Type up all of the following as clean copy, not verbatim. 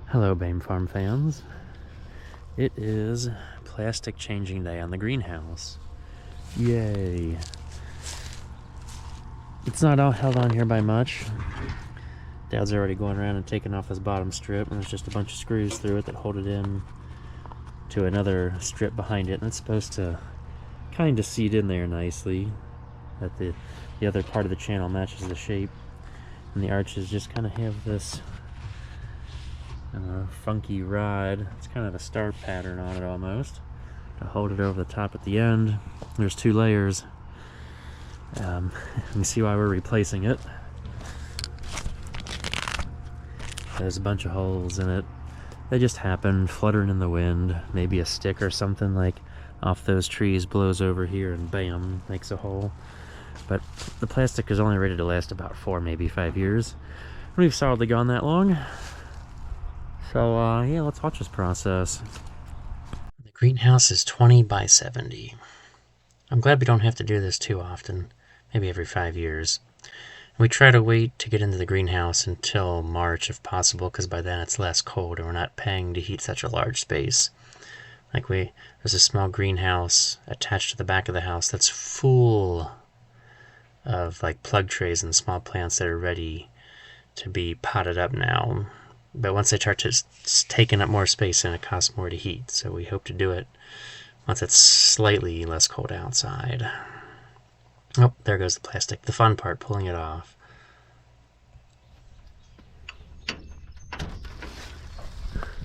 Hello, Bame Farm fans. It is plastic changing day on the greenhouse. Yay. It's not all held on here by much. Dad's already going around and taking off his bottom strip, and there's just a bunch of screws through it that hold it in to another strip behind it, and it's supposed to kind of seat in there nicely. That the other part of the channel matches the shape, and the arches just kind of have this funky rod. It's kind of a star pattern on it almost to hold it over the top at the end. There's two layers. You can see why we're replacing it. There's a bunch of holes in it. They just happen, fluttering in the wind. Maybe a stick or something like off those trees blows over here and bam, makes a hole. But the plastic is only rated to last about 4, maybe 5 years. We've solidly gone that long. So yeah, let's watch this process. The greenhouse is 20 by 70. I'm glad we don't have to do this too often, maybe every 5 years. We try to wait to get into the greenhouse until March if possible, because by then it's less cold and we're not paying to heat such a large space. There's a small greenhouse attached to the back of the house that's full of like plug trays and small plants that are ready to be potted up now. But once they start taking up more space, and it costs more to heat, so we hope to do it once it's slightly less cold outside. Oh, there goes the plastic. The fun part, pulling it off.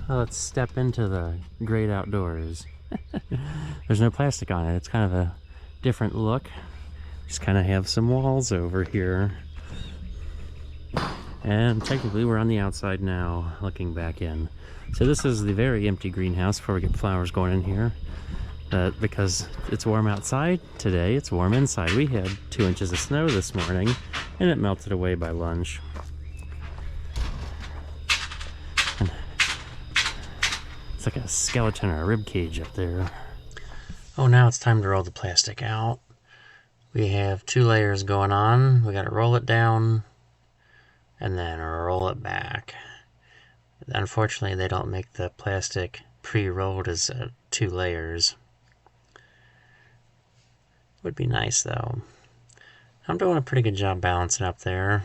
Well, let's step into the great outdoors. There's no plastic on it. It's kind of a different look. Just kind of have some walls over here. And technically we're on the outside now, looking back in. So this is the very empty greenhouse before we get flowers going in here. Because it's warm outside today, it's warm inside. We had 2 inches of snow this morning, and it melted away by lunch. And it's like a skeleton or a rib cage up there. Oh, now it's time to roll the plastic out. We have 2 layers going on. We got to roll it down and then roll it back. Unfortunately, they don't make the plastic pre-rolled as 2 layers. Would be nice though. I'm doing a pretty good job balancing up there.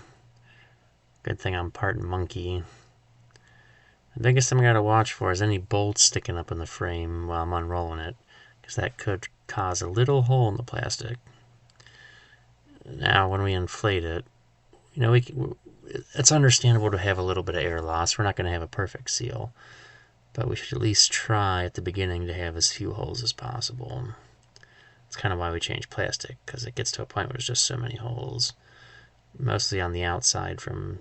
Good thing I'm part monkey. The biggest thing I gotta watch for is any bolts sticking up in the frame while I'm unrolling it, because that could cause a little hole in the plastic. Now when we inflate it, it's understandable to have a little bit of air loss. We're not going to have a perfect seal, but we should at least try at the beginning to have as few holes as possible. It's kind of why we change plastic, because it gets to a point where there's just so many holes, mostly on the outside from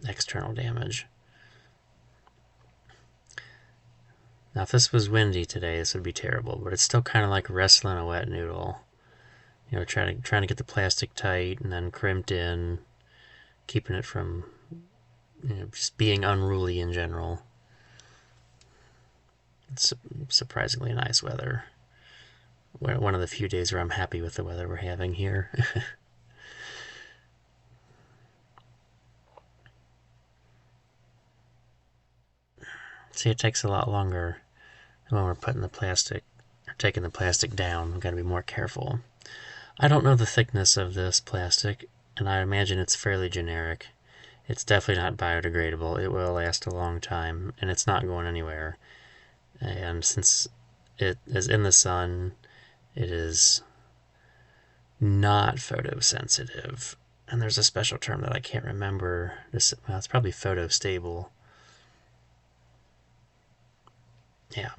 external damage. Now if this was windy today, this would be terrible, but it's still kind of like wrestling a wet noodle. Trying to get the plastic tight and then crimped in, keeping it from just being unruly in general. It's surprisingly nice weather. One of the few days where I'm happy with the weather we're having here. See, it takes a lot longer when we're putting the plastic, or taking the plastic down. We've got to be more careful. I don't know the thickness of this plastic, and I imagine it's fairly generic. It's definitely not biodegradable. It will last a long time, and it's not going anywhere. And since it is in the sun, it is not photosensitive. And there's a special term that I can't remember. It's probably photostable. Yeah.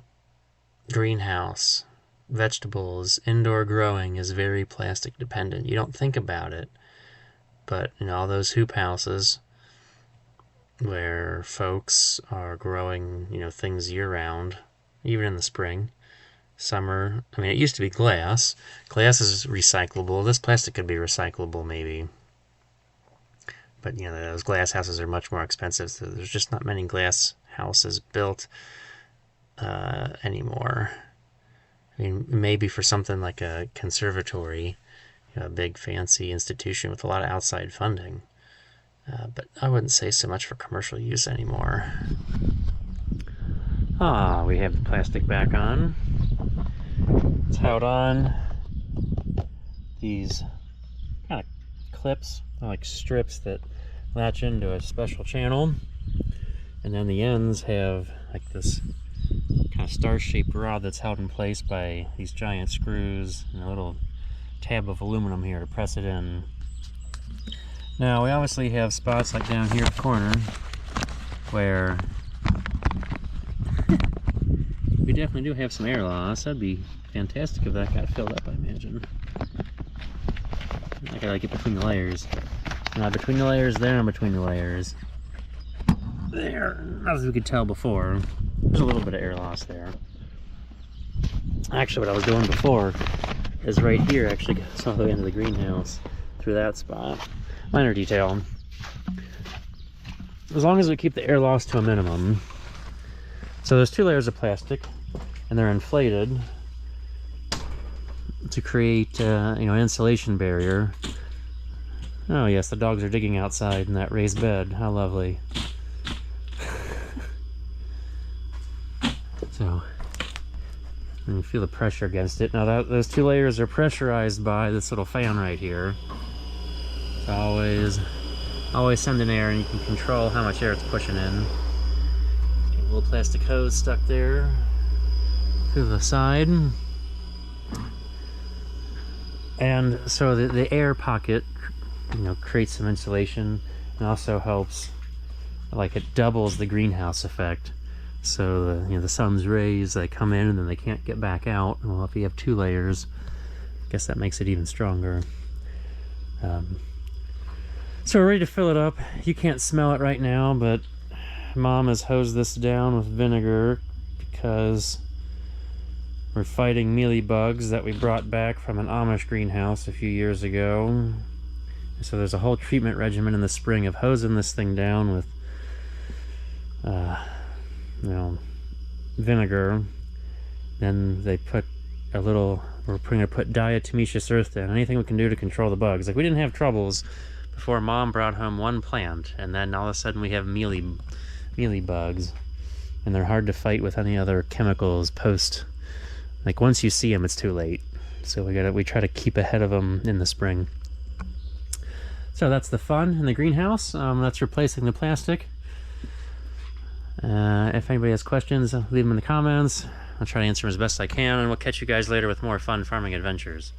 Greenhouse. Vegetables, indoor growing is very plastic dependent. You don't think about it, but all those hoop houses where folks are growing, things year round, even in the spring, summer. I mean, it used to be glass. Glass is recyclable. This plastic could be recyclable maybe. But, those glass houses are much more expensive, so there's just not many glass houses built anymore. I mean, maybe for something like a conservatory, a big fancy institution with a lot of outside funding. But I wouldn't say so much for commercial use anymore. Ah, we have the plastic back on. It's held on these kind of clips, like strips that latch into a special channel, and then the ends have like this kind of star-shaped rod that's held in place by these giant screws and a little tab of aluminum here to press it in. Now we obviously have spots like down here at the corner where we definitely do have some air loss. That'd be fantastic if that got filled up, I imagine. I gotta get between the layers. Not between the layers there and between the layers. There, as we could tell before, there's a little bit of air loss there. Actually, what I was doing before is right here, actually goes all the way into the greenhouse through that spot. Minor detail. As long as we keep the air loss to a minimum. So there's 2 layers of plastic, and they're inflated to create an insulation barrier. Oh yes, the dogs are digging outside in that raised bed. How lovely. So, and you feel the pressure against it. Now those 2 layers are pressurized by this little fan right here. So always send in air, and you can control how much air it's pushing in. A little plastic hose stuck there to the side. And so the air pocket, creates some insulation, and also helps, like, it doubles the greenhouse effect. So the sun's rays, they come in and then they can't get back out. Well, if you have 2 layers, I guess that makes it even stronger. So we're ready to fill it up. You can't smell it right now, but Mom has hosed this down with vinegar because we're fighting mealy bugs that we brought back from an Amish greenhouse a few years ago. So there's a whole treatment regimen in the spring of hosing this thing down with vinegar. Then they put we're going to put diatomaceous earth down. Anything we can do to control the bugs. Like, we didn't have troubles before Mom brought home 1 plant, and then all of a sudden we have mealy bugs, and they're hard to fight with any other chemicals post. Like, once you see them, it's too late. So we try to keep ahead of them in the spring. So that's the fun in the greenhouse. That's replacing the plastic. If anybody has questions, leave them in the comments. I'll try to answer them as best I can, and we'll catch you guys later with more fun farming adventures.